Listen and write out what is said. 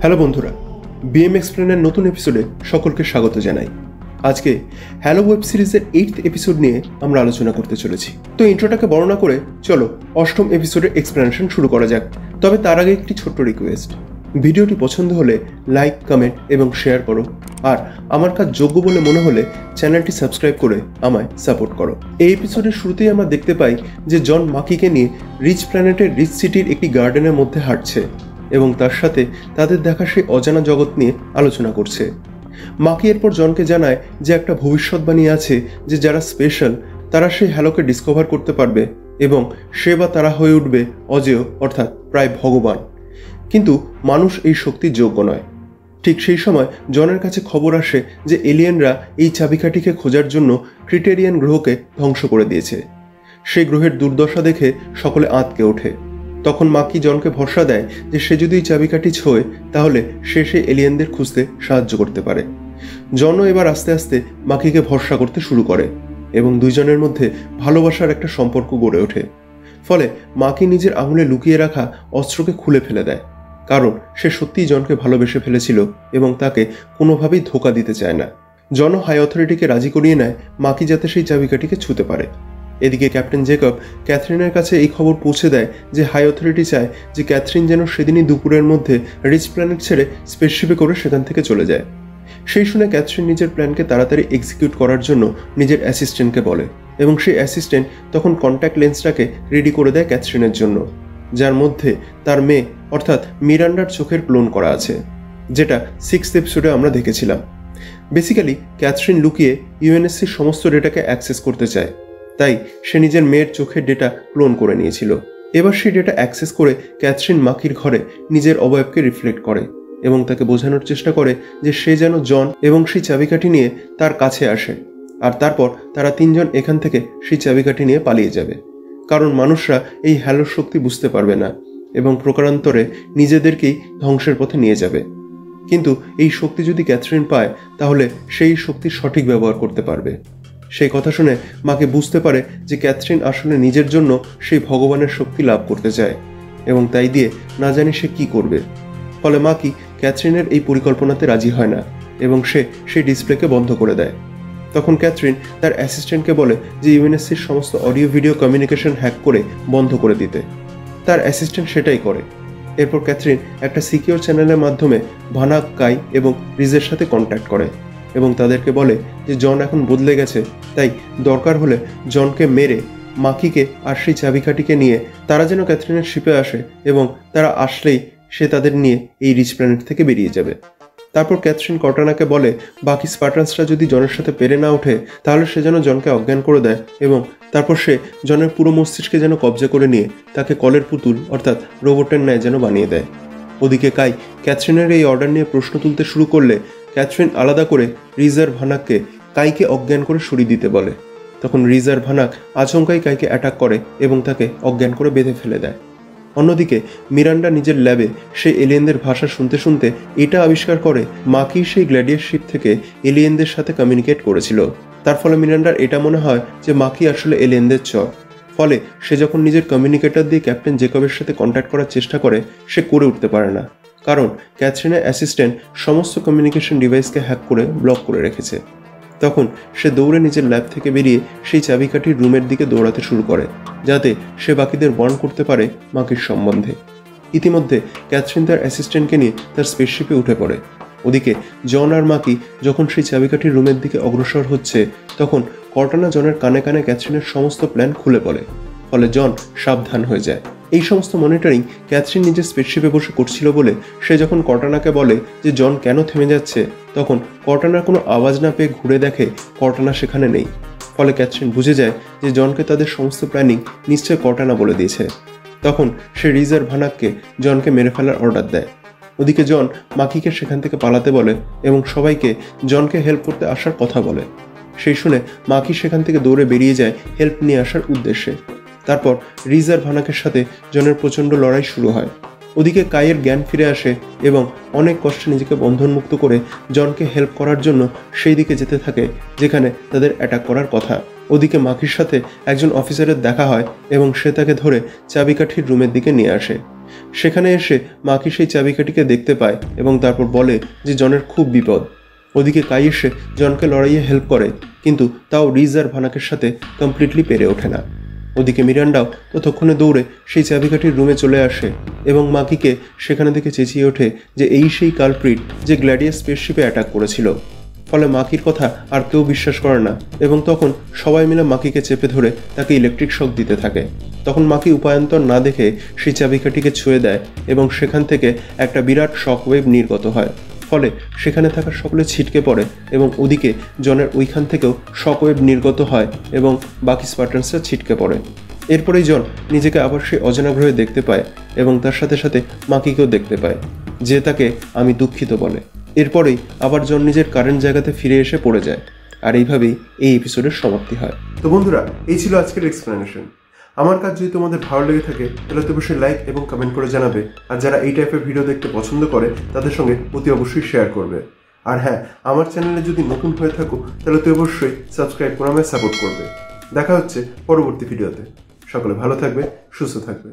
Hello বন্ধুরা, BM এক্সপ্লেনের নতুন এপিসোডে সকলকে স্বাগত জানাই। আজকে হ্যালো ওয়েব সিরিজের 8th এপিসোড নিয়ে আমরা আলোচনা করতে চলেছি। তো ইন্ট্রোটাকে বর্ণনা করে চলো 8ম এপিসোডের এক্সপ্লেনেশন শুরু করা যাক। তবে তার আগে একটি ছোট্ট রিকোয়েস্ট, ভিডিওটি পছন্দ হলে লাইক, কমেন্ট এবং শেয়ার করো। আর আমার কাজ যোগ্য বলে মনে হলে চ্যানেলটি সাবস্ক্রাইব করে আমায় সাপোর্ট করো। এই এপিসোডের শুরুতেই আমরা দেখতে পাই যে জন মাকিকে নিয়ে রিচ প্ল্যানেটের রিচ সিটির একটি গার্ডেনের মধ্যে হাঁটছে এবং তার সাথে তাদের দেখা সেই অজানা জগৎ নিয়ে আলোচনা করছে। মাকি এরপর জনকে জানায় যে একটা ভবিষ্যৎবাণী আছে যে যারা স্পেশাল তারা সেই হ্যালোকে ডিসকভার করতে পারবে এবং সে বা তারা হয়ে উঠবে অজেয়, অর্থাৎ প্রায় ভগবান। কিন্তু মানুষ এই শক্তির যোগ্য নয়। ঠিক সেই সময় জনের কাছে খবর আসে যে এলিয়েনরা এই চাবিকাঠিকে খোঁজার জন্য ক্রিটেরিয়ান গ্রহকে ধ্বংস করে দিয়েছে। সেই গ্রহের দুর্দশা দেখে সকলে আঁতকে ওঠে। তখন মাকি জনকে ভরসা দেয় যে সে যদি চাবিকাঠি ছোঁয় তাহলে সে সেই এলিয়েনদের খুঁজতে সাহায্য করতে পারে। জনও এবার আস্তে আস্তে মাকিকে ভরসা করতে শুরু করে এবং দুইজনের মধ্যে ভালোবাসার একটা সম্পর্ক গড়ে ওঠে। ফলে মাকি নিজের আঙুলে লুকিয়ে রাখা অস্ত্রকে খুলে ফেলে দেয়, কারণ সে সত্যিই জনকে ভালোবেসে ফেলেছিল এবং তাকে কোনোভাবেই ধোঁকা দিতে চায় না। জন হাই অথরিটিকে রাজি করিয়ে নেয় মাকি যাতে সেই চাবিকাঠিকে ছুঁতে পারে। এদিকে ক্যাপ্টেন জেকব ক্যাথরিনের কাছে এই খবর পৌঁছে দেয় যে হাই অথরিটি চায় যে ক্যাথরিন যেন সেদিনই দুপুরের মধ্যে রিচ প্ল্যানেট ছেড়ে স্পেসশিপে করে সেখান থেকে চলে যায়। সেই শুনে ক্যাথরিন নিজের প্ল্যানকে তাড়াতাড়ি এক্সিকিউট করার জন্য নিজের অ্যাসিস্ট্যান্টকে বলে এবং সেই অ্যাসিস্ট্যান্ট তখন কন্ট্যাক্ট লেন্সটাকে রেডি করে দেয় ক্যাথরিনের জন্য, যার মধ্যে তার মেয়ে অর্থাৎ মিরান্ডার চোখের ক্লোন করা আছে, যেটা 6th এপিসোডে আমরা দেখেছিলাম। বেসিক্যালি ক্যাথরিন লুকিয়ে ইউএনএসসির সমস্ত ডেটাকে অ্যাক্সেস করতে চায়, তাই সে নিজের মেয়ের চোখের ডেটা ক্লোন করে নিয়েছিল। এবার সেই ডেটা অ্যাক্সেস করে ক্যাথরিন মাকির ঘরে নিজের অবয়বকে রিফ্লেক্ট করে এবং তাকে বোঝানোর চেষ্টা করে যে সে যেন জন এবং সেই চাবিকাঠি নিয়ে তার কাছে আসে, আর তারপর তারা তিনজন এখান থেকে সেই চাবিকাঠি নিয়ে পালিয়ে যাবে, কারণ মানুষরা এই হ্যালোর শক্তি বুঝতে পারবে না এবং প্রকারান্তরে নিজেদেরকেই ধ্বংসের পথে নিয়ে যাবে। কিন্তু এই শক্তি যদি ক্যাথরিন পায় তাহলে সেই শক্তির সঠিক ব্যবহার করতে পারবে। সেই কথা শুনে মাকে বুঝতে পারে যে ক্যাথরিন আসলে নিজের জন্য সেই ভগবানের শক্তি লাভ করতে চায় এবং তাই দিয়ে না জানি সে কি করবে। ফলে মাকি ক্যাথরিনের এই পরিকল্পনাতে রাজি হয় না এবং সে সেই ডিসপ্লেকে বন্ধ করে দেয়। তখন ক্যাথরিন তার অ্যাসিস্ট্যান্টকে বলে যে ইউএনএসসির সমস্ত অডিও ভিডিও কমিউনিকেশন হ্যাক করে বন্ধ করে দিতে। তার অ্যাসিস্ট্যান্ট সেটাই করে। এরপর ক্যাথরিন একটা সিকিউর চ্যানেলের মাধ্যমে ভানাক, কাই এবং রিজের সাথে কন্ট্যাক্ট করে এবং তাদেরকে বলে যে জন এখন বদলে গেছে, তাই দরকার হলে জনকে মেরে মাকিকে আর সেই চাবিকাঠিকে নিয়ে তারা যেন ক্যাথরিনের শিপে আসে এবং তারা আসলেই সে তাদের নিয়ে এই রিচ প্ল্যানেট থেকে বেরিয়ে যাবে। তারপর ক্যাথরিন কর্টানাকে বলে বাকি স্পার্টান্সরা যদি জনের সাথে পেরে না ওঠে তাহলে সে যেন জনকে অজ্ঞান করে দেয় এবং তারপর সে জনের পুরো মস্তিষ্কে যেন কবজা করে নিয়ে তাকে কলের পুতুল অর্থাৎ রোবটের ন্যায় যেন বানিয়ে দেয়। ওদিকে কাই ক্যাথরিনের এই অর্ডার নিয়ে প্রশ্ন তুলতে শুরু করলে ক্যাথরিন আলাদা করে রিজার ভানাককে কাইকে অজ্ঞান করে সরিয়ে দিতে বলে। তখন রিজার ভানাক আচমকাই কাইকে অ্যাটাক করে এবং তাকে অজ্ঞান করে বেঁধে ফেলে দেয়। অন্যদিকে মিরান্ডা নিজের ল্যাবে সেই এলিয়েনদের ভাষা শুনতে শুনতে এটা আবিষ্কার করে মাকি সেই গ্ল্যাডিয়ার শিপ থেকে এলিয়েনদের সাথে কমিউনিকেট করেছিল। তার ফলে মিরান্ডার এটা মনে হয় যে মাকি আসলে এলিয়েনদের চর। ফলে সে যখন নিজের কমিউনিকেটর দিয়ে ক্যাপ্টেন জেকবের সাথে কন্ট্যাক্ট করার চেষ্টা করে সে করে উঠতে পারে না, কারণ ক্যাথরিনের অ্যাসিস্ট্যান্ট সমস্ত কমিউনিকেশন ডিভাইসকে হ্যাক করে ব্লক করে রেখেছে। তখন সে দৌড়ে নিজের ল্যাব থেকে বেরিয়ে সেই চাবিকাঠির রুমের দিকে দৌড়াতে শুরু করে যাতে সে বাকিদের ওয়ার্ন করতে পারে মাকির সম্বন্ধে। ইতিমধ্যে ক্যাথরিন তার অ্যাসিস্ট্যান্টকে নিয়ে তার স্পেসশিপে উঠে পড়ে। ওদিকে জন আর মাকি যখন সেই চাবিকাঠির রুমের দিকে অগ্রসর হচ্ছে তখন কর্টানা জনের কানে কানে ক্যাথরিনের সমস্ত প্ল্যান খুলে পড়ে। ফলে জন সাবধান হয়ে যায়। এই সমস্ত মনিটরিং ক্যাথরিন নিজের স্পেসশিপে বসে করছিল বলে সে যখন কর্টানাকে বলে যে জন কেন থেমে যাচ্ছে তখন কর্টানার কোনো আওয়াজ না পেয়ে ঘুরে দেখে কর্টানা সেখানে নেই। ফলে ক্যাথরিন বুঝে যায় যে জনকে তাদের সমস্ত প্ল্যানিং নিশ্চয় কর্টানা বলে দিয়েছে। তখন সে রিজার ভানাককে জনকে মেরে ফেলার অর্ডার দেয়। ওদিকে জন মাকিকে সেখান থেকে পালাতে বলে এবং সবাইকে জনকে হেল্প করতে আসার কথা বলে। সেই শুনে মাকি সেখান থেকে দৌড়ে বেরিয়ে যায় হেল্প নিয়ে আসার উদ্দেশ্যে। তারপর রিজার ভানাকের সাথে জনের প্রচণ্ড লড়াই শুরু হয়। ওদিকে কাইয়ের জ্ঞান ফিরে আসে এবং অনেক কষ্টে নিজেকে বন্ধনমুক্ত করে জনকে হেল্প করার জন্য সেই দিকে যেতে থাকে যেখানে তাদের অ্যাটাক করার কথা। ওদিকে মাকির সাথে একজন অফিসারের দেখা হয় এবং সে তাকে ধরে চাবিকাঠির রুমের দিকে নিয়ে আসে। সেখানে এসে মাকি সেই চাবিকাঠিকে দেখতে পায় এবং তারপর বলে যে জনের খুব বিপদ। ওদিকে কাই এসে জনকে লড়াইয়ে হেল্প করে, কিন্তু তাও রিজ আর ভানাকের সাথে কমপ্লিটলি পেরে ওঠে না। ওদিকে মিরান্ডাও ততক্ষণে দৌড়ে সেই চাবিকাঠির রুমে চলে আসে এবং মাকিকে সেখানে থেকে চেঁচিয়ে ওঠে যে এই সেই কালপ্রিট যে গ্ল্যাডিয়াস স্পেসশিপে অ্যাটাক করেছিল। ফলে মাকির কথা আর কেউ বিশ্বাস করে না এবং তখন সবাই মিলে মাকিকে চেপে ধরে তাকে ইলেকট্রিক শক দিতে থাকে। তখন মাকি উপায়ান্তর না দেখে সেই চাবিকাঠিকে ছুঁয়ে দেয় এবং সেখান থেকে একটা বিরাট শক ওয়েভ নির্গত হয়। ফলে সেখানে থাকা সকলে ছিটকে পড়ে এবং ওদিকে জনের ওইখান থেকেও শক ওয়েভ নির্গত হয় এবং বাকি স্পার্টানসরা ছিটকে পড়ে। এরপরেই জন নিজেকে আবার সেই অজানা গ্রহে দেখতে পায় এবং তার সাথে সাথে মাকিকেও দেখতে পায়, যে তাকে আমি দুঃখিত বলে। এরপরেই আবার জন নিজের কারেন্ট জায়গাতে ফিরে এসে পড়ে যায়। আর এইভাবেই এই এপিসোডের সমাপ্তি হয়। তো বন্ধুরা, এই ছিল আজকের এক্সপ্লেনেশন। আমার কাজ যদি তোমাদের ভালো লেগে থাকে তাহলে তো অবশ্যই লাইক এবং কমেন্ট করে জানাবে, আর যারা এই টাইপের ভিডিও দেখতে পছন্দ করে তাদের সঙ্গে অতি অবশ্যই শেয়ার করবে। আর হ্যাঁ, আমার চ্যানেলে যদি নতুন হয়ে থাকো তাহলে তো অবশ্যই সাবস্ক্রাইব করে আমায় সাপোর্ট করবে। দেখা হচ্ছে পরবর্তী ভিডিওতে। সকলে ভালো থাকবে, সুস্থ থাকবে।